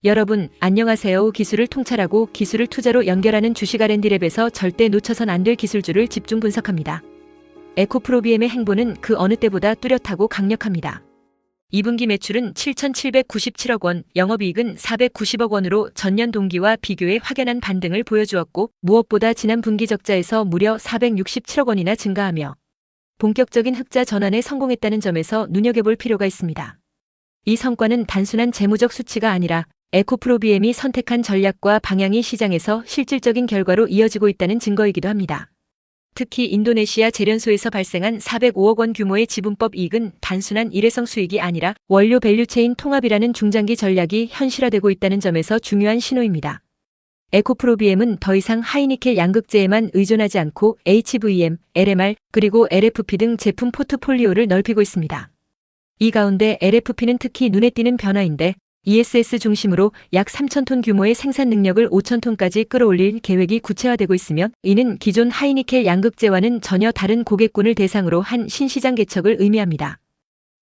여러분, 안녕하세요. 기술을 통찰하고 기술을 투자로 연결하는 주식 R&D랩에서 절대 놓쳐선 안 될 기술주를 집중 분석합니다. 에코프로비엠의 행보는 그 어느 때보다 뚜렷하고 강력합니다. 2분기 매출은 7,797억 원, 영업이익은 490억 원으로 전년 동기와 비교해 확연한 반등을 보여주었고, 무엇보다 지난 분기 적자에서 무려 467억 원이나 증가하며 본격적인 흑자 전환에 성공했다는 점에서 눈여겨볼 필요가 있습니다. 이 성과는 단순한 재무적 수치가 아니라 에코프로비엠이 선택한 전략과 방향이 시장에서 실질적인 결과로 이어지고 있다는 증거이기도 합니다. 특히 인도네시아 제련소에서 발생한 405억 원 규모의 지분법 이익은 단순한 일회성 수익이 아니라 원료 밸류체인 통합이라는 중장기 전략이 현실화되고 있다는 점에서 중요한 신호입니다. 에코프로비엠은 더 이상 하이니켈 양극재에만 의존하지 않고 HVM, LMR, 그리고 LFP 등 제품 포트폴리오를 넓히고 있습니다. 이 가운데 LFP는 특히 눈에 띄는 변화인데, ESS 중심으로 약 3,000톤 규모의 생산 능력을 5,000톤까지 끌어올릴 계획이 구체화되고 있으며, 이는 기존 하이니켈 양극재와는 전혀 다른 고객군을 대상으로 한 신시장 개척을 의미합니다.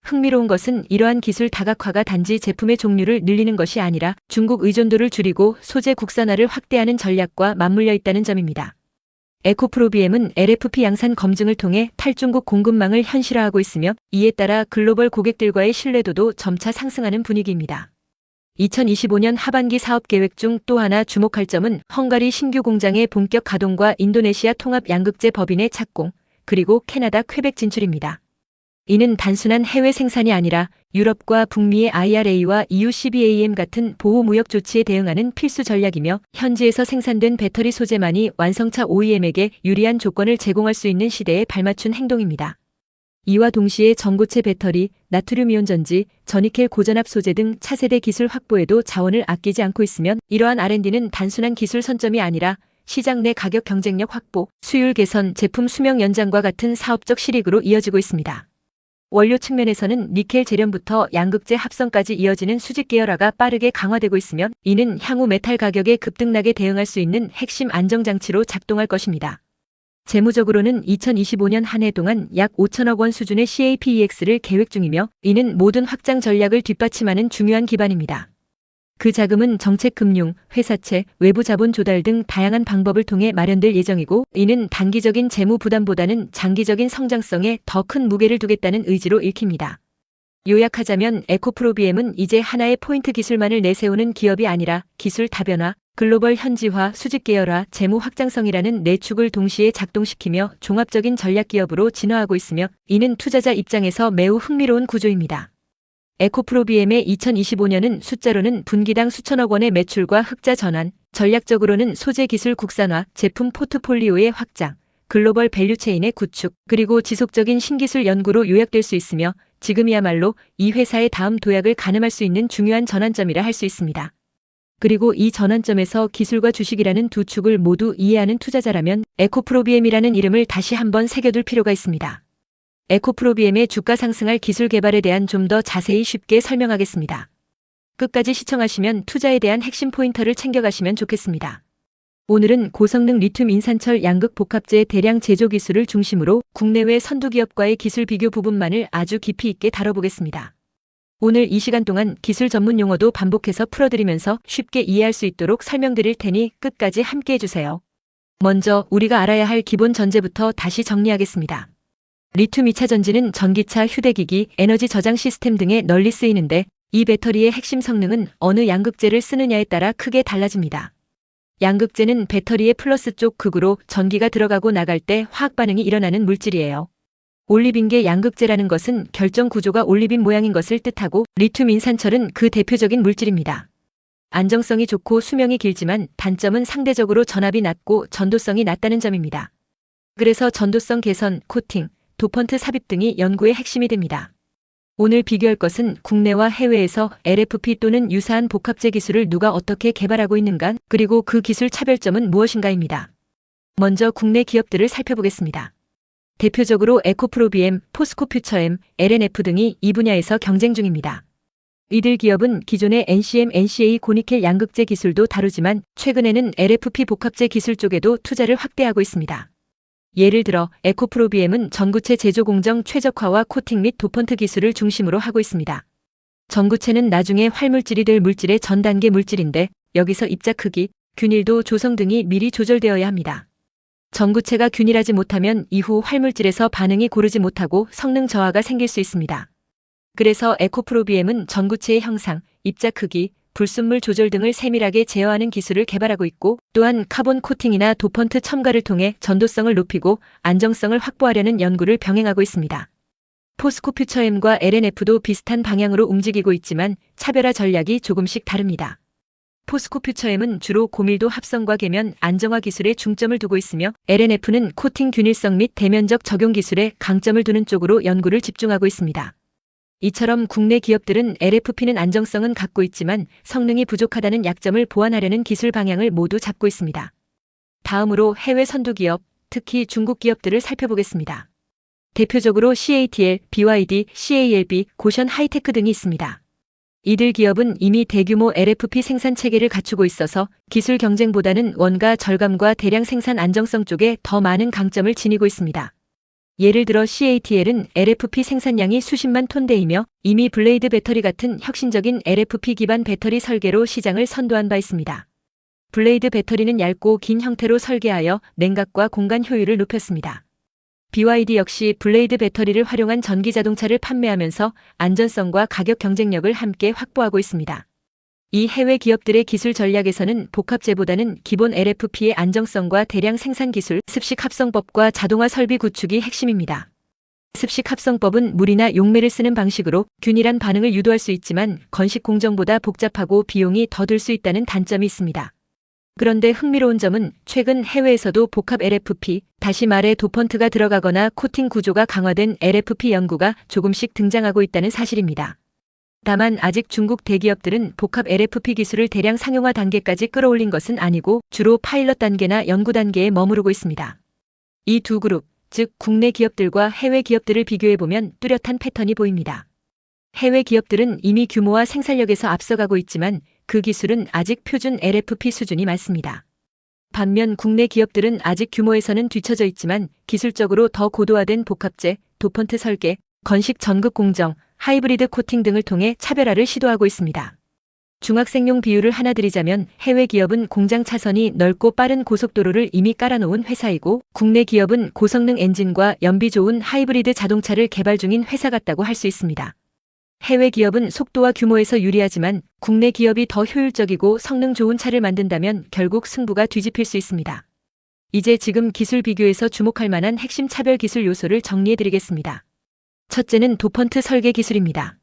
흥미로운 것은 이러한 기술 다각화가 단지 제품의 종류를 늘리는 것이 아니라 중국 의존도를 줄이고 소재 국산화를 확대하는 전략과 맞물려 있다는 점입니다. 에코프로비엠은 LFP 양산 검증을 통해 탈중국 공급망을 현실화하고 있으며, 이에 따라 글로벌 고객들과의 신뢰도도 점차 상승하는 분위기입니다. 2025년 하반기 사업 계획 중 또 하나 주목할 점은 헝가리 신규 공장의 본격 가동과 인도네시아 통합 양극재 법인의 착공, 그리고 캐나다 퀘벡 진출입니다. 이는 단순한 해외 생산이 아니라 유럽과 북미의 IRA와 EU CBAM 같은 보호무역 조치에 대응하는 필수 전략이며, 현지에서 생산된 배터리 소재만이 완성차 OEM에게 유리한 조건을 제공할 수 있는 시대에 발맞춘 행동입니다. 이와 동시에 전고체 배터리, 나트륨이온 전지, 저니켈 고전압 소재 등 차세대 기술 확보에도 자원을 아끼지 않고 있으며, 이러한 R&D는 단순한 기술 선점이 아니라 시장 내 가격 경쟁력 확보, 수율 개선, 제품 수명 연장과 같은 사업적 실익으로 이어지고 있습니다. 원료 측면에서는 니켈 재련부터 양극재 합성까지 이어지는 수직 계열화가 빠르게 강화되고 있으며, 이는 향후 메탈 가격의 급등락에 대응할 수 있는 핵심 안정장치로 작동할 것입니다. 재무적으로는 2025년 한 해 동안 약 5천억 원 수준의 CAPEX를 계획 중이며, 이는 모든 확장 전략을 뒷받침하는 중요한 기반입니다. 그 자금은 정책금융, 회사채, 외부 자본 조달 등 다양한 방법을 통해 마련될 예정이고, 이는 단기적인 재무 부담보다는 장기적인 성장성에 더 큰 무게를 두겠다는 의지로 읽힙니다. 요약하자면 에코프로비엠은 이제 하나의 포인트 기술만을 내세우는 기업이 아니라 기술 다변화, 글로벌 현지화, 수직 계열화, 재무 확장성이라는 네 축을 동시에 작동시키며 종합적인 전략 기업으로 진화하고 있으며, 이는 투자자 입장에서 매우 흥미로운 구조입니다. 에코프로비엠의 2025년은 숫자로는 분기당 수천억 원의 매출과 흑자 전환, 전략적으로는 소재 기술 국산화, 제품 포트폴리오의 확장, 글로벌 밸류체인의 구축, 그리고 지속적인 신기술 연구로 요약될 수 있으며, 지금이야말로 이 회사의 다음 도약을 가늠할 수 있는 중요한 전환점이라 할 수 있습니다. 그리고 이 전환점에서 기술과 주식이라는 두 축을 모두 이해하는 투자자라면 에코프로비엠이라는 이름을 다시 한번 새겨둘 필요가 있습니다. 에코프로비엠의 주가 상승할 기술 개발에 대한 좀 더 자세히 쉽게 설명하겠습니다. 끝까지 시청하시면 투자에 대한 핵심 포인터를 챙겨가시면 좋겠습니다. 오늘은 고성능 리튬 인산철 양극 복합재 대량 제조 기술을 중심으로 국내외 선두 기업과의 기술 비교 부분만을 아주 깊이 있게 다뤄보겠습니다. 오늘 이 시간 동안 기술 전문 용어도 반복해서 풀어드리면서 쉽게 이해할 수 있도록 설명드릴 테니 끝까지 함께 해주세요. 먼저 우리가 알아야 할 기본 전제부터 다시 정리하겠습니다. 리튬 2차 전지는 전기차, 휴대기기, 에너지 저장 시스템 등에 널리 쓰이는데, 이 배터리의 핵심 성능은 어느 양극재를 쓰느냐에 따라 크게 달라집니다. 양극재는 배터리의 플러스 쪽 극으로 전기가 들어가고 나갈 때 화학 반응이 일어나는 물질이에요. 올리빈계 양극재라는 것은 결정 구조가 올리빈 모양인 것을 뜻하고, 리튬 인산철은 그 대표적인 물질입니다. 안정성이 좋고 수명이 길지만 단점은 상대적으로 전압이 낮고 전도성이 낮다는 점입니다. 그래서 전도성 개선, 코팅, 도펀트 삽입 등이 연구의 핵심이 됩니다. 오늘 비교할 것은 국내와 해외에서 LFP 또는 유사한 복합재 기술을 누가 어떻게 개발하고 있는가, 그리고 그 기술 차별점은 무엇인가입니다. 먼저 국내 기업들을 살펴보겠습니다. 대표적으로 에코프로비엠, 포스코퓨처엠, LNF 등이 이 분야에서 경쟁 중입니다. 이들 기업은 기존의 NCM, NCA 고니켈 양극재 기술도 다루지만 최근에는 LFP 복합재 기술 쪽에도 투자를 확대하고 있습니다. 예를 들어 에코프로비엠은 전구체 제조 공정 최적화와 코팅 및 도펀트 기술을 중심으로 하고 있습니다. 전구체는 나중에 활물질이 될 물질의 전 단계 물질인데 여기서 입자 크기, 균일도, 조성 등이 미리 조절되어야 합니다. 전구체가 균일하지 못하면 이후 활물질에서 반응이 고르지 못하고 성능 저하가 생길 수 있습니다. 그래서 에코프로비엠은 전구체의 형상, 입자 크기, 불순물 조절 등을 세밀하게 제어하는 기술을 개발하고 있고, 또한 카본 코팅이나 도펀트 첨가를 통해 전도성을 높이고 안정성을 확보하려는 연구를 병행하고 있습니다. 포스코 퓨처엠과 LNF도 비슷한 방향으로 움직이고 있지만 차별화 전략이 조금씩 다릅니다. 포스코 퓨처엠은 주로 고밀도 합성과 계면 안정화 기술에 중점을 두고 있으며 LNF는 코팅 균일성 및 대면적 적용 기술에 강점을 두는 쪽으로 연구를 집중하고 있습니다. 이처럼 국내 기업들은 LFP는 안정성은 갖고 있지만 성능이 부족하다는 약점을 보완하려는 기술 방향을 모두 잡고 있습니다. 다음으로 해외 선두 기업, 특히 중국 기업들을 살펴보겠습니다. 대표적으로 CATL, BYD, CALB, 고션 하이테크 등이 있습니다. 이들 기업은 이미 대규모 LFP 생산 체계를 갖추고 있어서 기술 경쟁보다는 원가 절감과 대량 생산 안정성 쪽에 더 많은 강점을 지니고 있습니다. 예를 들어 CATL은 LFP 생산량이 수십만 톤대이며 이미 블레이드 배터리 같은 혁신적인 LFP 기반 배터리 설계로 시장을 선도한 바 있습니다. 블레이드 배터리는 얇고 긴 형태로 설계하여 냉각과 공간 효율을 높였습니다. BYD 역시 블레이드 배터리를 활용한 전기 자동차를 판매하면서 안전성과 가격 경쟁력을 함께 확보하고 있습니다. 이 해외 기업들의 기술 전략에서는 복합재보다는 기본 LFP의 안정성과 대량 생산 기술, 습식 합성법과 자동화 설비 구축이 핵심입니다. 습식 합성법은 물이나 용매를 쓰는 방식으로 균일한 반응을 유도할 수 있지만 건식 공정보다 복잡하고 비용이 더 들 수 있다는 단점이 있습니다. 그런데 흥미로운 점은 최근 해외에서도 복합 LFP, 다시 말해 도펀트가 들어가거나 코팅 구조가 강화된 LFP 연구가 조금씩 등장하고 있다는 사실입니다. 다만 아직 중국 대기업들은 복합 LFP 기술을 대량 상용화 단계까지 끌어올린 것은 아니고 주로 파일럿 단계나 연구 단계에 머무르고 있습니다. 이 두 그룹, 즉 국내 기업들과 해외 기업들을 비교해보면 뚜렷한 패턴이 보입니다. 해외 기업들은 이미 규모와 생산력에서 앞서가고 있지만 그 기술은 아직 표준 LFP 수준이 많습니다. 반면 국내 기업들은 아직 규모에서는 뒤처져 있지만 기술적으로 더 고도화된 복합재, 도펀트 설계, 건식 전극 공정, 하이브리드 코팅 등을 통해 차별화를 시도하고 있습니다. 중학생용 비유를 하나 드리자면 해외 기업은 공장 차선이 넓고 빠른 고속도로를 이미 깔아놓은 회사이고 국내 기업은 고성능 엔진과 연비 좋은 하이브리드 자동차를 개발 중인 회사 같다고 할 수 있습니다. 해외 기업은 속도와 규모에서 유리하지만 국내 기업이 더 효율적이고 성능 좋은 차를 만든다면 결국 승부가 뒤집힐 수 있습니다. 이제 지금 기술 비교에서 주목할 만한 핵심 차별 기술 요소를 정리해드리겠습니다. 첫째는 도펀트 설계 기술입니다.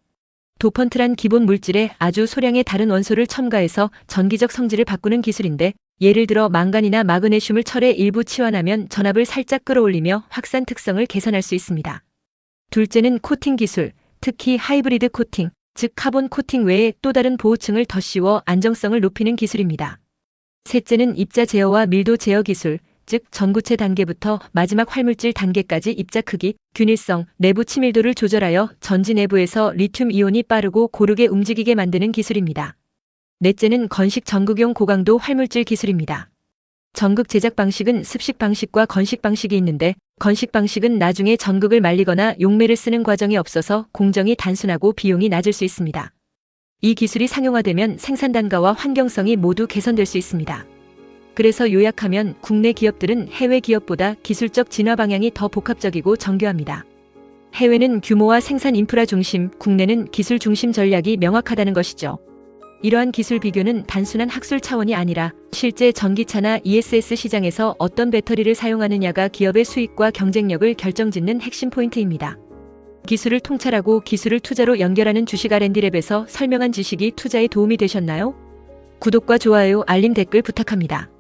도펀트란 기본 물질에 아주 소량의 다른 원소를 첨가해서 전기적 성질을 바꾸는 기술인데 예를 들어 망간이나 마그네슘을 철에 일부 치환하면 전압을 살짝 끌어올리며 확산 특성을 개선할 수 있습니다. 둘째는 코팅 기술, 특히 하이브리드 코팅, 즉 카본 코팅 외에 또 다른 보호층을 더 씌워 안정성을 높이는 기술입니다. 셋째는 입자 제어와 밀도 제어 기술, 즉 전구체 단계부터 마지막 활물질 단계까지 입자 크기, 균일성, 내부 치밀도를 조절하여 전지 내부에서 리튬 이온이 빠르고 고르게 움직이게 만드는 기술입니다. 넷째는 건식 전극용 고강도 활물질 기술입니다. 전극 제작 방식은 습식 방식과 건식 방식이 있는데 건식 방식은 나중에 전극을 말리거나 용매를 쓰는 과정이 없어서 공정이 단순하고 비용이 낮을 수 있습니다. 이 기술이 상용화되면 생산 단가와 환경성이 모두 개선될 수 있습니다. 그래서 요약하면 국내 기업들은 해외 기업보다 기술적 진화 방향이 더 복합적이고 정교합니다. 해외는 규모와 생산 인프라 중심, 국내는 기술 중심 전략이 명확하다는 것이죠. 이러한 기술 비교는 단순한 학술 차원이 아니라 실제 전기차나 ESS 시장에서 어떤 배터리를 사용하느냐가 기업의 수익과 경쟁력을 결정짓는 핵심 포인트입니다. 기술을 통찰하고 기술을 투자로 연결하는 주식 R&D랩에서 설명한 지식이 투자에 도움이 되셨나요? 구독과 좋아요, 알림, 댓글 부탁합니다.